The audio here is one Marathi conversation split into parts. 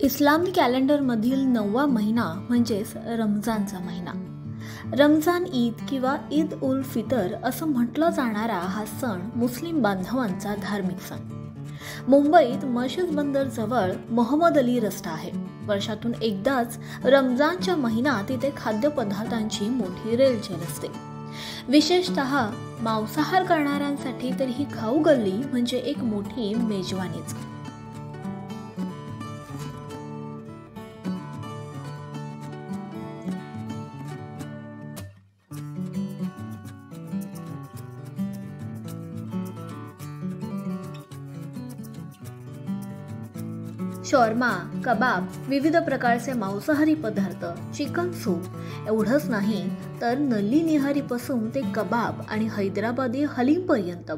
इस्लामी कॅलेंडरमधील 9वा महिना म्हणजेच रमजानचा महिना. रमजान ईद किंवा ईद उल फितर असं म्हटलं जाणारा हा सण मुस्लिम बांधवांचा धार्मिक सण. मुंबईत मशीद बंदर जवळ मोहम्मद अली रस्ता आहे. वर्षातून एकदाच रमजानच्या महिन्यात इथे खाद्यपदार्थांची मोठी रेलचेल असते. विशेषतः मांसाहार करणाऱ्यांसाठी तर ही खाऊ गल्ली म्हणजे एक मोठी मेजवानीच. शॉर्मा, कबाब, विविध प्रकारचे मांसाहारी पदार्थ, चिकन सूप एवढंच नाही तर नल्ली निहारीपासून ते कबाब आणि हैदराबादी हलीम पर्यंत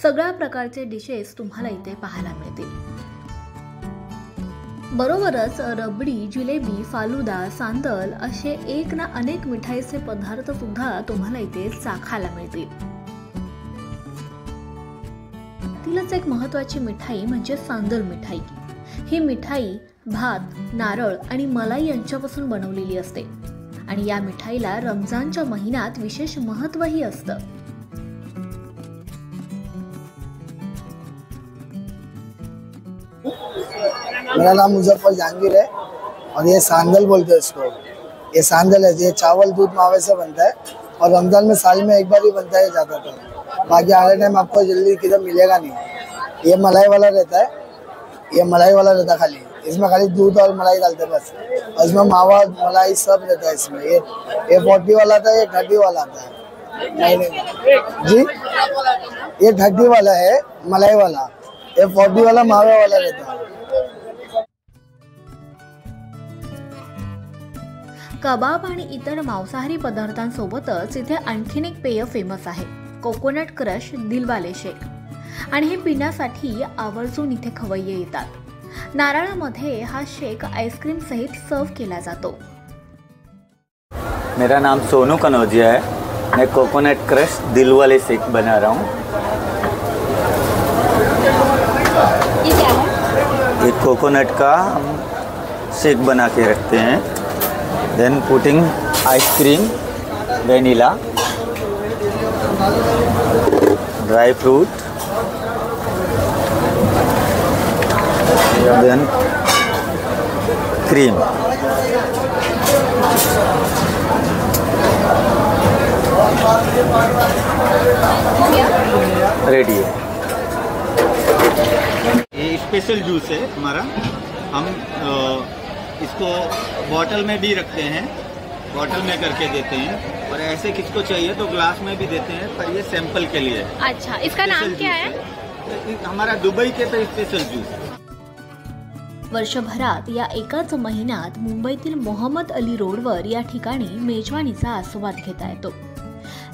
सगळ्या प्रकारचे डिशेस तुम्हाला इथे पाहायला मिळतील. बरोबरच रबडी, जिलेबी, फालुदा, सांदल असे एक ना अनेक मिठाईचे पदार्थ सुद्धा तुम्हाला इथे चाखायला मिळतील. तिलाच एक महत्त्वाची मिठाई म्हणजे सांदल मिठाई. ही मिठाई भात, नारळ आणि मलाई यांच्यापासून बनवलेली असते आणि या मिठाईला रमजानच्या महिन्यात विशेष महत्त्वही असतं. मेरा नाम मुजफ्फर जहांगीर है और ये सांदल बोलते हैं इसको. ये सांदल है, ये चावल दूध मावे से बनता है और रमजान में साल में एक बार ही बनता है ज़्यादातर. बाकी आधे टाइम आपको जल्दी किधर मिलेगा नहीं. ये मलाई वाला रहता है, ये मलाई वाला रहता खाली. इसमें खाली दूध और मलाई डालते बस. और इसमें मावा मलाई सब रहता है इसमें. ये 40 वाला आता है, ये 30 वाला आता है. नहीं जी, ये 30 वाला है मलाई वाला, ये 40 वाला मावा वाला रहता है. कबाब आणि इतर मांसाहारी पदार्थांसोबतच इथे आणखीन एक पेय फेमस आहे, कोकोनट क्रश दिलवाले शेक. आणि हे पिण्यासाठी आवर्जून इथे खवय्ये येतात. नारळामध्ये हा शेक आईस्क्रीम सहित सर्व केला जातो. मेरा नाम सोनू कनौजिया है. मैं कोकोनट क्रश दिलवाले शेक बना रहा हूँ. ये क्या है? ये कोकोनट का हम शेक बना के रखते हैं. Then putting ice cream, vanilla, dry fruit, then cream. Ready है. ये स्पेशल जूस है हमारा. हम इसको बॉटल में भी रखते हैं, बॉटल में करके देते हैं और ऐसे किसको चाहिए तो ग्लास में भी देते हैं, पर ये सैंपल के लिए. अच्छा, इसका नाम क्या है? हमारा दुबई के तो स्पेशल जूस. वर्षभरात या एकाच महिन्यात मुंबईतील मोहम्मद अली रोडवर या ठिकाणी मेजवानीचा आस्वाद घेता येतो.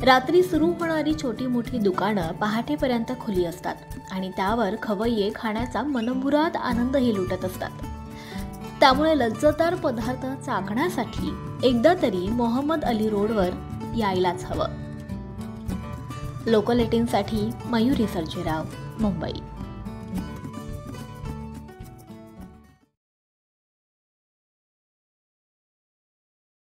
रात्री सुरू होणारी छोटी मोठी दुकानं पहाटेपर्यंत खुली असतात आणि त्यावर खवय्ये खाण्याचा मनमुराद आनंदही लुटत असतात. त्यामुळे लज्जतदार पदार्थ चाखण्यासाठी एकदा तरी मोहम्मद अली रोडवर यायलाच हवं. लोकल 18साठी मयुरी सर्जेराव, मुंबई.